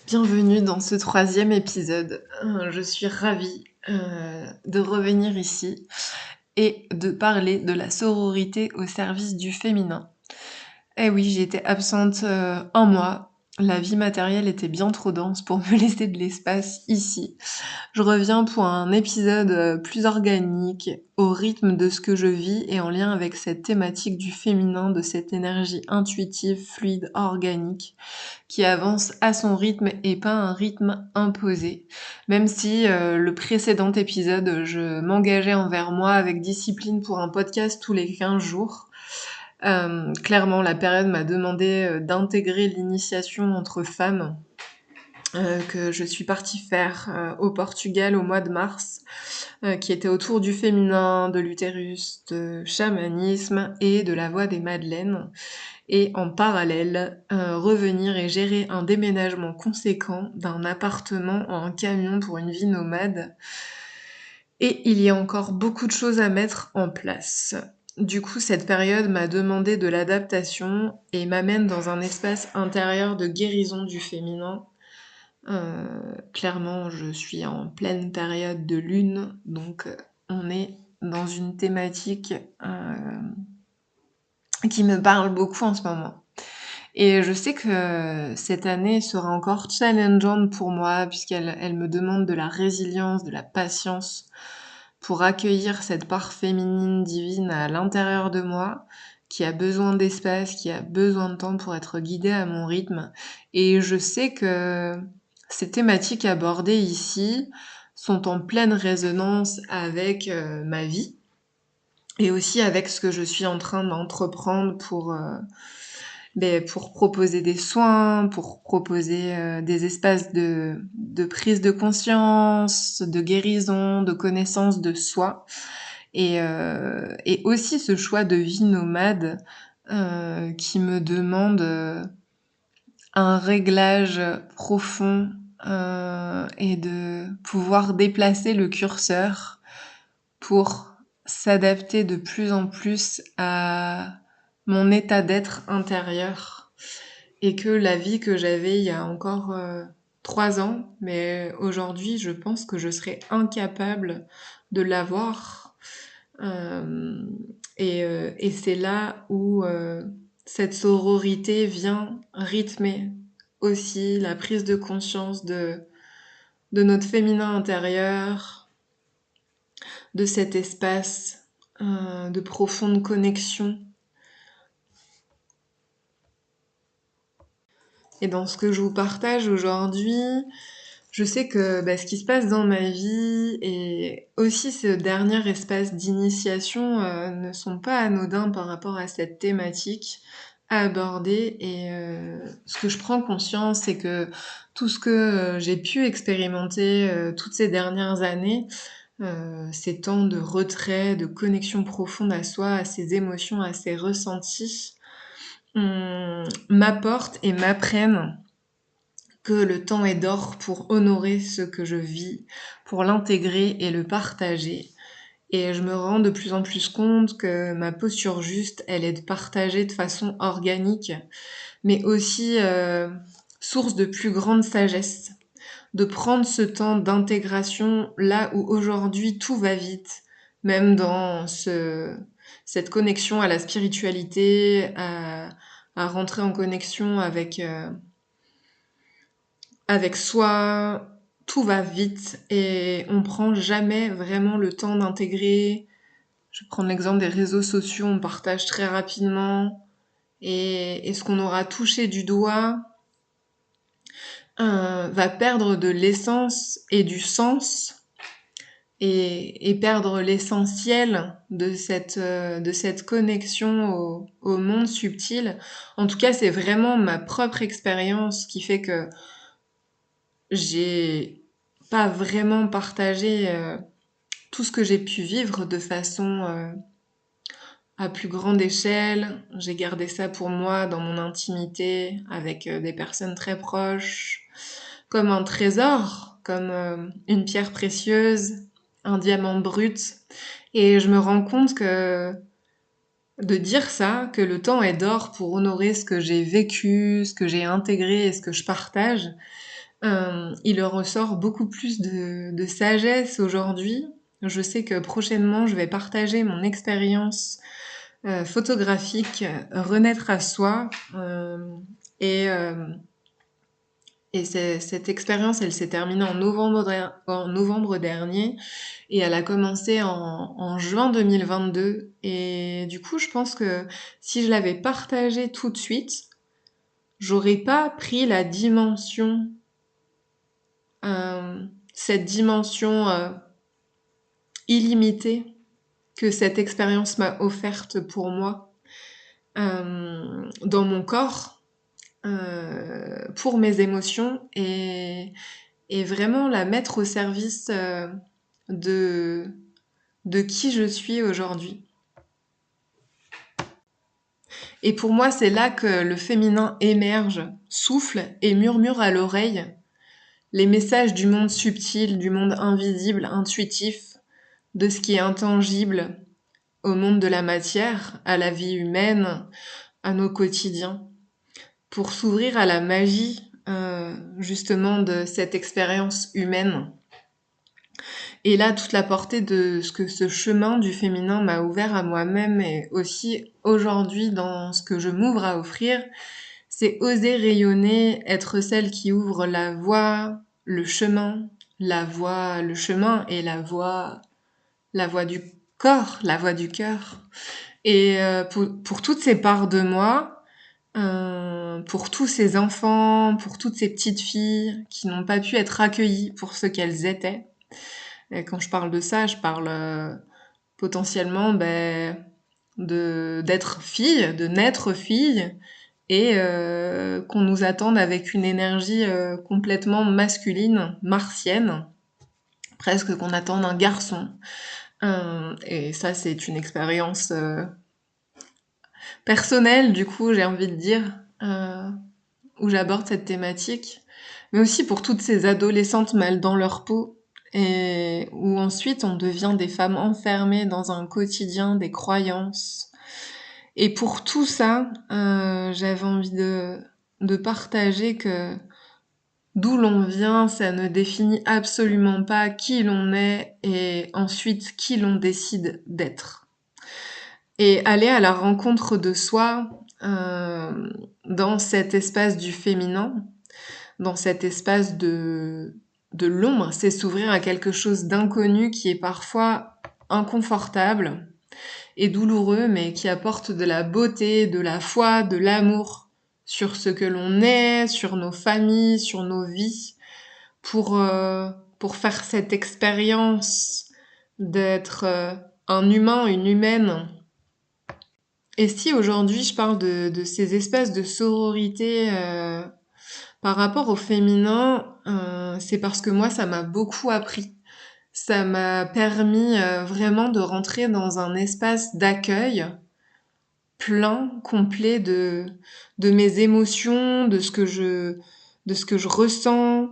Bienvenue dans ce 3e épisode. Je suis ravie de revenir ici et de parler de la sororité au service du féminin. Eh oui, j'ai été absente un mois. La vie matérielle était bien trop dense pour me laisser de l'espace ici. Je reviens pour un épisode plus organique, au rythme de ce que je vis et en lien avec cette thématique du féminin, de cette énergie intuitive, fluide, organique, qui avance à son rythme et pas un rythme imposé. Même si le précédent épisode, je m'engageais envers moi avec discipline pour un podcast tous les 15 jours. Clairement, la période m'a demandé d'intégrer l'initiation entre femmes que je suis partie faire au Portugal au mois de mars, qui était autour du féminin, de l'utérus, de chamanisme et de la voix des madeleines. Et en parallèle, revenir et gérer un déménagement conséquent d'un appartement en un camion pour une vie nomade. Et il y a encore beaucoup de choses à mettre en place. Du coup, cette période m'a demandé de l'adaptation et m'amène dans un espace intérieur de guérison du féminin. Clairement, je suis en pleine période de lune, donc on est dans une thématique qui me parle beaucoup en ce moment. Et je sais que cette année sera encore challengeante pour moi puisqu'elle me demande de la résilience, de la patience pour accueillir cette part féminine divine à l'intérieur de moi qui a besoin d'espace, qui a besoin de temps pour être guidée à mon rythme. Et je sais que ces thématiques abordées ici sont en pleine résonance avec ma vie et aussi avec ce que je suis en train d'entreprendre pour proposer des soins, pour proposer des espaces de prise de conscience, de guérison, de connaissance de soi. Et aussi ce choix de vie nomade qui me demande un réglage profond et de pouvoir déplacer le curseur pour s'adapter de plus en plus à mon état d'être intérieur et que la vie que j'avais il y a encore 3 ans, mais aujourd'hui je pense que je serais incapable de l'avoir. Et c'est là où cette sororité vient rythmer aussi la prise de conscience de notre féminin intérieur, de cet espace de profonde connexion. Et dans ce que je vous partage aujourd'hui, je sais que ce qui se passe dans ma vie et aussi ce dernier espace d'initiation ne sont pas anodins par rapport à cette thématique à aborder. Et ce que je prends conscience, c'est que tout ce que j'ai pu expérimenter toutes ces dernières années, ces temps de retrait, de connexion profonde à soi, à ses émotions, à ses ressentis, m'apportent et m'apprennent que le temps est d'or pour honorer ce que je vis, pour l'intégrer et le partager. Et je me rends de plus en plus compte que ma posture juste, elle est de partager de façon organique, mais aussi source de plus grande sagesse. De prendre ce temps d'intégration là où aujourd'hui tout va vite, même dans cette connexion à la spiritualité, à rentrer en connexion avec soi, tout va vite et on prend jamais vraiment le temps d'intégrer. Je vais prendre l'exemple des réseaux sociaux, on partage très rapidement et ce qu'on aura touché du doigt va perdre de l'essence et du sens et perdre l'essentiel de cette connexion au monde subtil. En tout cas, c'est vraiment ma propre expérience qui fait que j'ai pas vraiment partagé tout ce que j'ai pu vivre de façon à plus grande échelle. J'ai gardé ça pour moi dans mon intimité avec des personnes très proches, comme un trésor, comme une pierre précieuse, un diamant brut. Et je me rends compte que de dire ça, que le temps est d'or pour honorer ce que j'ai vécu, ce que j'ai intégré et ce que je partage, il ressort beaucoup plus de sagesse aujourd'hui. Je sais que prochainement, je vais partager mon expérience photographique Renaître à soi. Et, euh, et cette expérience, elle s'est terminée en novembre dernier et elle a commencé en juin 2022. Et du coup, je pense que si je l'avais partagée tout de suite, j'aurais pas pris la dimension, euh, cette dimension illimitée que cette expérience m'a offerte pour moi dans mon corps, pour mes émotions et vraiment la mettre au service de, de qui je suis aujourd'hui. Et pour moi, c'est là que le féminin émerge, souffle et murmure à l'oreille les messages du monde subtil, du monde invisible, intuitif, de ce qui est intangible, au monde de la matière, à la vie humaine, à nos quotidiens, pour s'ouvrir à la magie justement de cette expérience humaine. Et là, toute la portée de ce que ce chemin du féminin m'a ouvert à moi-même et aussi aujourd'hui dans ce que je m'ouvre à offrir, c'est oser rayonner, être celle qui ouvre la voie, le chemin, le chemin et la voie du corps, la voie du cœur. Et pour toutes ces parts de moi, pour tous ces enfants, pour toutes ces petites filles qui n'ont pas pu être accueillies pour ce qu'elles étaient. Et quand je parle de ça, je parle potentiellement d'être fille, de naître fille, et qu'on nous attende avec une énergie complètement masculine, martienne, presque qu'on attende un garçon. Et ça, c'est une expérience personnelle, du coup, j'ai envie de dire, où j'aborde cette thématique, mais aussi pour toutes ces adolescentes mal dans leur peau, et où ensuite on devient des femmes enfermées dans un quotidien, des croyances. Et pour tout ça, j'avais envie de partager que d'où l'on vient, ça ne définit absolument pas qui l'on est et ensuite qui l'on décide d'être. Et aller à la rencontre de soi dans cet espace du féminin, dans cet espace de l'ombre, c'est s'ouvrir à quelque chose d'inconnu qui est parfois inconfortable et douloureux, mais qui apporte de la beauté, de la foi, de l'amour sur ce que l'on est, sur nos familles, sur nos vies, pour faire cette expérience d'être un humain, une humaine. Et si aujourd'hui je parle de ces espaces de sororité par rapport au féminin, c'est parce que moi ça m'a beaucoup appris. Ça m'a permis vraiment de rentrer dans un espace d'accueil plein, complet de mes émotions, de ce que je ressens.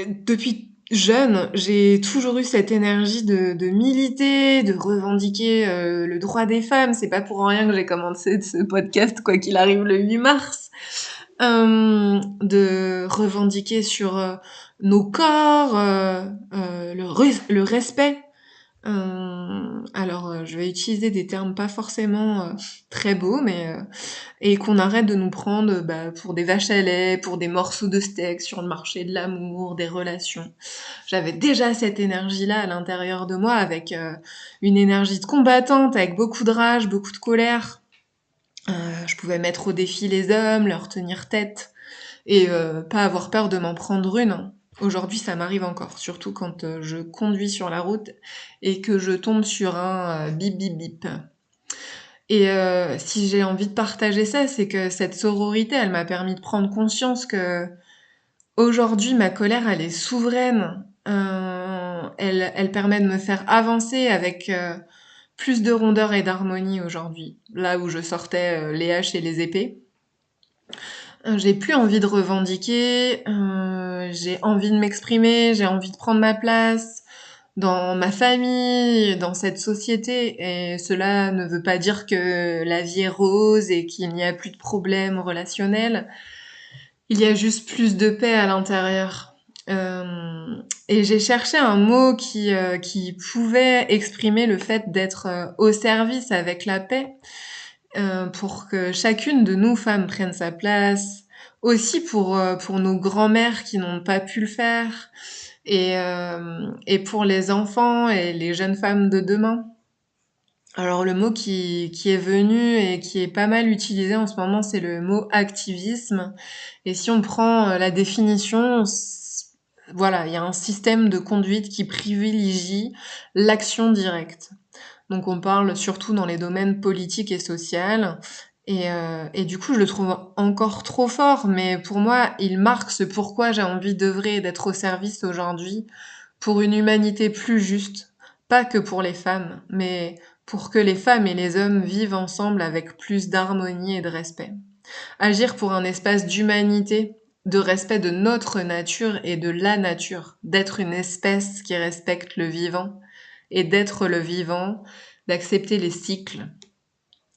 Depuis jeune, j'ai toujours eu cette énergie de militer, de revendiquer le droit des femmes. C'est pas pour rien que j'ai commencé ce podcast, quoi qu'il arrive, le 8 mars. De revendiquer sur nos corps, le respect. Alors, je vais utiliser des termes pas forcément très beaux, mais et qu'on arrête de nous prendre pour des vaches à lait, pour des morceaux de steak sur le marché de l'amour, des relations. J'avais déjà cette énergie-là à l'intérieur de moi, avec une énergie de combattante, avec beaucoup de rage, beaucoup de colère. Je pouvais mettre au défi les hommes, leur tenir tête, et pas avoir peur de m'en prendre une. Aujourd'hui, ça m'arrive encore, surtout quand je conduis sur la route et que je tombe sur un bip bip bip. Et si j'ai envie de partager ça, c'est que cette sororité, elle m'a permis de prendre conscience que aujourd'hui, ma colère, elle est souveraine. Elle permet de me faire avancer avec plus de rondeur et d'harmonie aujourd'hui. Là où je sortais les haches et les épées. J'ai plus envie de revendiquer, j'ai envie de m'exprimer, j'ai envie de prendre ma place dans ma famille, dans cette société. Et cela ne veut pas dire que la vie est rose et qu'il n'y a plus de problèmes relationnels. Il y a juste plus de paix à l'intérieur. Et j'ai cherché un mot qui pouvait exprimer le fait d'être au service avec la paix, pour que chacune de nous femmes prenne sa place, aussi pour nos grands-mères qui n'ont pas pu le faire, et pour les enfants et les jeunes femmes de demain. Alors le mot qui est venu et qui est pas mal utilisé en ce moment, c'est le mot activisme. Et si on prend la définition, voilà, il y a un système de conduite qui privilégie l'action directe. Donc on parle surtout dans les domaines politiques et sociaux. Et du coup, je le trouve encore trop fort, mais pour moi, il marque ce pourquoi j'ai envie d'œuvrer et d'être au service aujourd'hui pour une humanité plus juste, pas que pour les femmes, mais pour que les femmes et les hommes vivent ensemble avec plus d'harmonie et de respect. Agir pour un espace d'humanité, de respect de notre nature et de la nature, d'être une espèce qui respecte le vivant et d'être le vivant, d'accepter les cycles.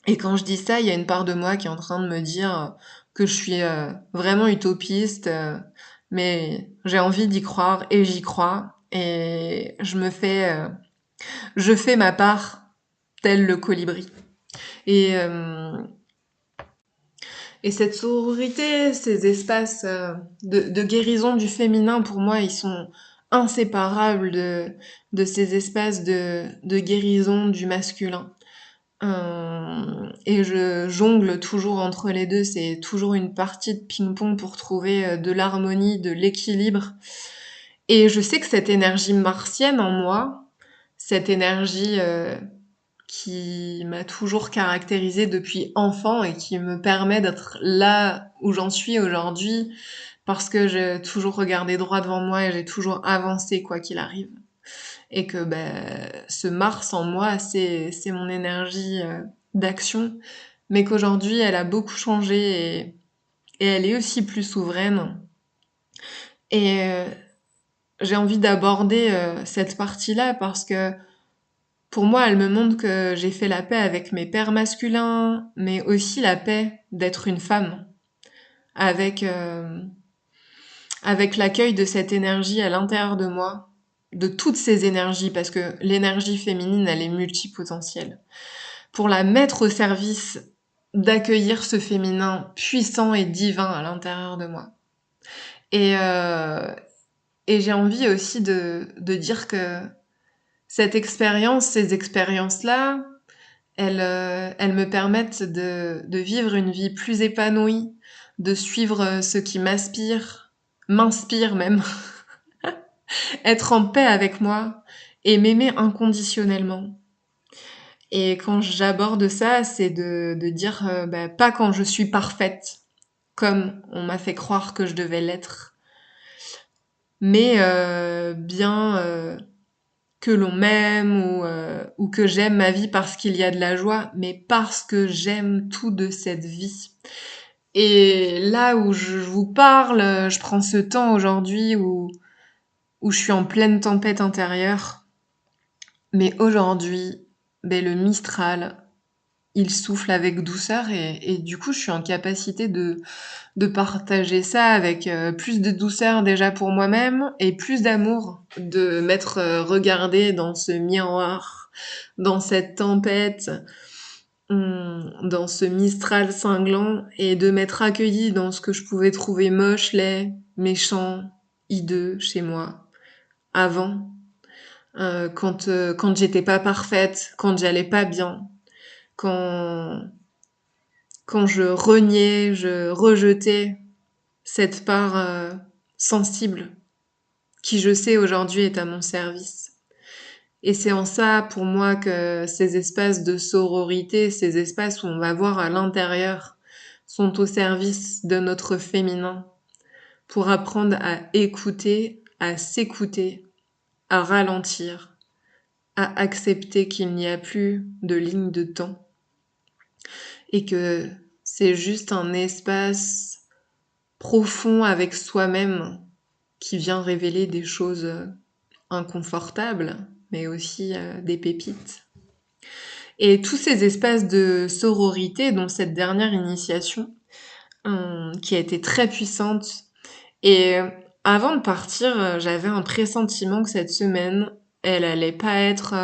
Et quand je dis ça, il y a une part de moi qui est en train de me dire que je suis vraiment utopiste, mais j'ai envie d'y croire et j'y crois et je fais ma part tel le colibri. Et et cette sororité, ces espaces de guérison du féminin, pour moi, ils sont inséparables de ces espaces de guérison du masculin. Et je jongle toujours entre les deux, c'est toujours une partie de ping-pong pour trouver de l'harmonie, de l'équilibre. Et je sais que cette énergie martienne en moi, cette énergie qui m'a toujours caractérisée depuis enfant et qui me permet d'être là où j'en suis aujourd'hui parce que j'ai toujours regardé droit devant moi et j'ai toujours avancé quoi qu'il arrive. Et que ce Mars en moi, c'est mon énergie d'action, mais qu'aujourd'hui elle a beaucoup changé et elle est aussi plus souveraine. Et j'ai envie d'aborder cette partie-là parce que pour moi, elle me montre que j'ai fait la paix avec mes pères masculins, mais aussi la paix d'être une femme, avec avec l'accueil de cette énergie à l'intérieur de moi, de toutes ces énergies, parce que l'énergie féminine, elle est multipotentielle. Pour la mettre au service d'accueillir ce féminin puissant et divin à l'intérieur de moi. Et, euh, et j'ai envie aussi de dire que cette expérience, ces expériences-là, elles me permettent de vivre une vie plus épanouie, de suivre ce qui m'inspire même, être en paix avec moi et m'aimer inconditionnellement. Et quand j'aborde ça, c'est de dire pas quand je suis parfaite, comme on m'a fait croire que je devais l'être, mais bien que l'on m'aime ou que j'aime ma vie parce qu'il y a de la joie, mais parce que j'aime tout de cette vie. Et là où je vous parle, je prends ce temps aujourd'hui où je suis en pleine tempête intérieure, mais aujourd'hui, le Mistral, il souffle avec douceur et du coup, je suis en capacité de partager ça avec plus de douceur déjà pour moi-même et plus d'amour, de m'être regardée dans ce miroir, dans cette tempête, dans ce Mistral cinglant et de m'être accueillie dans ce que je pouvais trouver moche, laid, méchant, hideux chez moi avant, quand j'étais pas parfaite, quand j'allais pas bien, quand quand je reniais, je rejetais cette part sensible qui, je sais, aujourd'hui est à mon service. Et c'est en ça, pour moi, que ces espaces de sororité, ces espaces où on va voir à l'intérieur, sont au service de notre féminin, pour apprendre à écouter, à s'écouter, à ralentir, à accepter qu'il n'y a plus de ligne de temps et que c'est juste un espace profond avec soi-même qui vient révéler des choses inconfortables, mais aussi des pépites. Et tous ces espaces de sororité, dont cette dernière initiation, qui a été très puissante. Et avant de partir, j'avais un pressentiment que cette semaine, elle allait pas être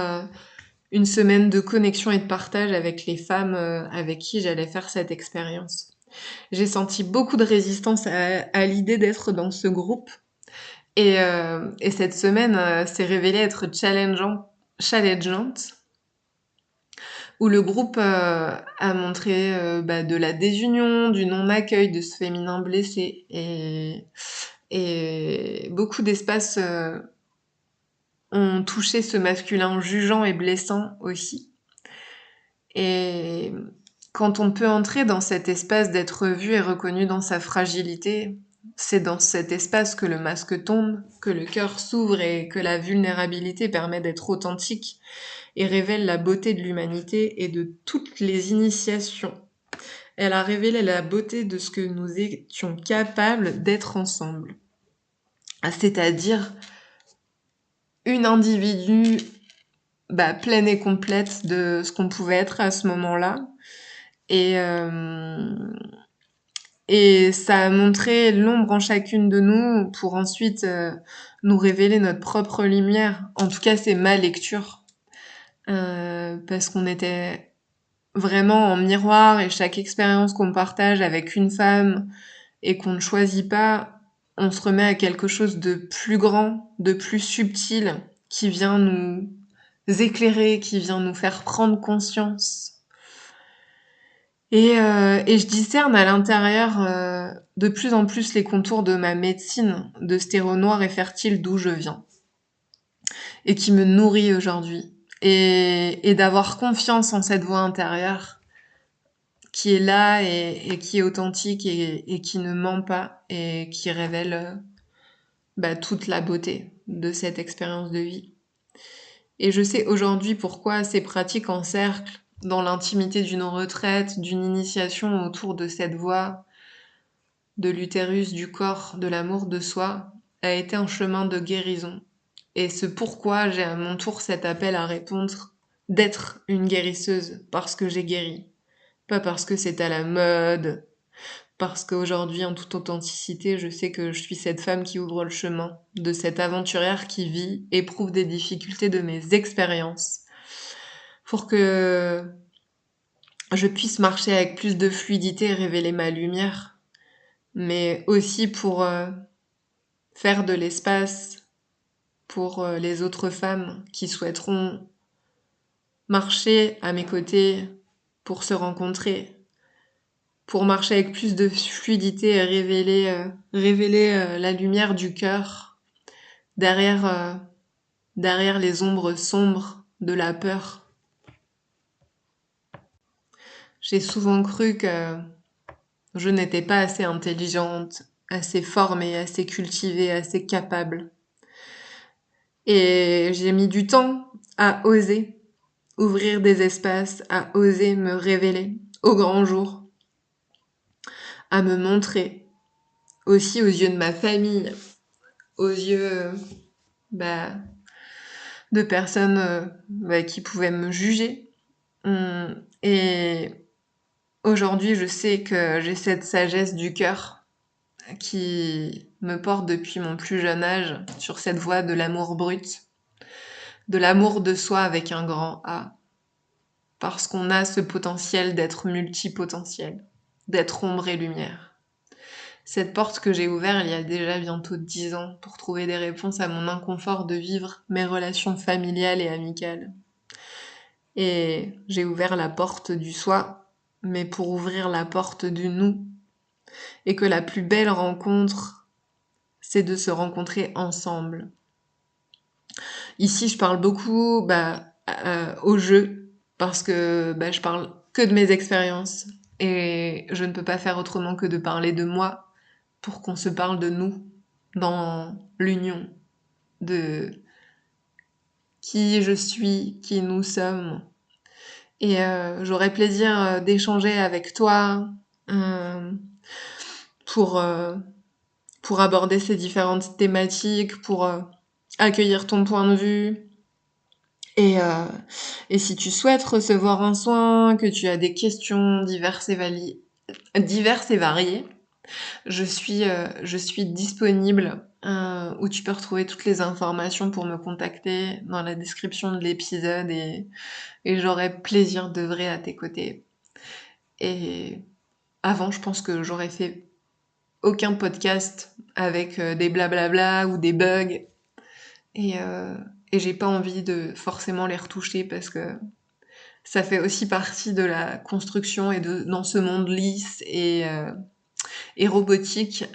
une semaine de connexion et de partage avec les femmes avec qui j'allais faire cette expérience. J'ai senti beaucoup de résistance à l'idée d'être dans ce groupe. Et cette semaine s'est révélée être challengeante, où le groupe a montré de la désunion, du non-accueil de ce féminin blessé. Et beaucoup d'espaces ont touché ce masculin jugeant et blessant aussi. Et quand on peut entrer dans cet espace d'être vu et reconnu dans sa fragilité, c'est dans cet espace que le masque tombe, que le cœur s'ouvre et que la vulnérabilité permet d'être authentique et révèle la beauté de l'humanité et de toutes les initiations. Elle a révélé la beauté de ce que nous étions capables d'être ensemble. C'est-à-dire une individu pleine et complète de ce qu'on pouvait être à ce moment-là. Et ça a montré l'ombre en chacune de nous pour ensuite nous révéler notre propre lumière. En tout cas, c'est ma lecture. Parce qu'on était vraiment en miroir et chaque expérience qu'on partage avec une femme et qu'on ne choisit pas, on se remet à quelque chose de plus grand, de plus subtil, qui vient nous éclairer, qui vient nous faire prendre conscience. Et je discerne à l'intérieur de plus en plus les contours de ma médecine, de ce terreau noir et fertile d'où je viens, et qui me nourrit aujourd'hui. Et d'avoir confiance en cette voix intérieure qui est là et qui est authentique et qui ne ment pas et qui révèle toute la beauté de cette expérience de vie. Et je sais aujourd'hui pourquoi ces pratiques en cercle, dans l'intimité d'une retraite, d'une initiation autour de cette voie, de l'utérus, du corps, de l'amour de soi, a été un chemin de guérison. Et ce pourquoi j'ai à mon tour cet appel à répondre d'être une guérisseuse parce que j'ai guéri. Pas parce que c'est à la mode, parce qu'aujourd'hui, en toute authenticité, je sais que je suis cette femme qui ouvre le chemin, de cette aventurière qui vit, éprouve des difficultés de mes expériences, pour que je puisse marcher avec plus de fluidité et révéler ma lumière, mais aussi pour faire de l'espace pour les autres femmes qui souhaiteront marcher à mes côtés pour se rencontrer, pour marcher avec plus de fluidité et révéler la lumière du cœur derrière les ombres sombres de la peur. J'ai souvent cru que je n'étais pas assez intelligente, assez formée, assez cultivée, assez capable. Et j'ai mis du temps à oser ouvrir des espaces, à oser me révéler au grand jour, à me montrer, aussi aux yeux de ma famille, aux yeux de personnes qui pouvaient me juger. Et aujourd'hui, je sais que j'ai cette sagesse du cœur qui me porte depuis mon plus jeune âge sur cette voie de l'amour brut, de l'amour de soi avec un grand A, parce qu'on a ce potentiel d'être multipotentiel, d'être ombre et lumière. Cette porte que j'ai ouverte il y a déjà bientôt 10 ans pour trouver des réponses à mon inconfort de vivre mes relations familiales et amicales. Et j'ai ouvert la porte du soi, mais pour ouvrir la porte du nous. Et que la plus belle rencontre, c'est de se rencontrer ensemble. Ici, je parle beaucoup au jeu, parce que je parle que de mes expériences. Et je ne peux pas faire autrement que de parler de moi pour qu'on se parle de nous dans l'union de qui je suis, qui nous sommes. Et j'aurais plaisir d'échanger avec toi pour aborder ces différentes thématiques, pour accueillir ton point de vue. Et si tu souhaites recevoir un soin, que tu as des questions diverses et diverses et variées. Je suis disponible, où tu peux retrouver toutes les informations pour me contacter dans la description de l'épisode et j'aurai plaisir d'œuvrer à tes côtés. Et avant, je pense que j'aurais fait aucun podcast avec des blablabla ou des bugs et, et j'ai pas envie de forcément les retoucher parce que ça fait aussi partie de la construction et dans ce monde lisse et robotique,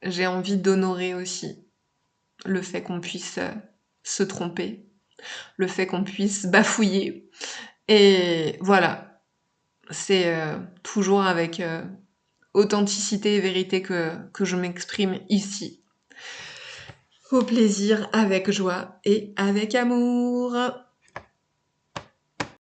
j'ai envie d'honorer aussi le fait qu'on puisse se tromper, le fait qu'on puisse bafouiller. Et voilà, c'est toujours avec authenticité et vérité que je m'exprime ici. Au plaisir, avec joie et avec amour.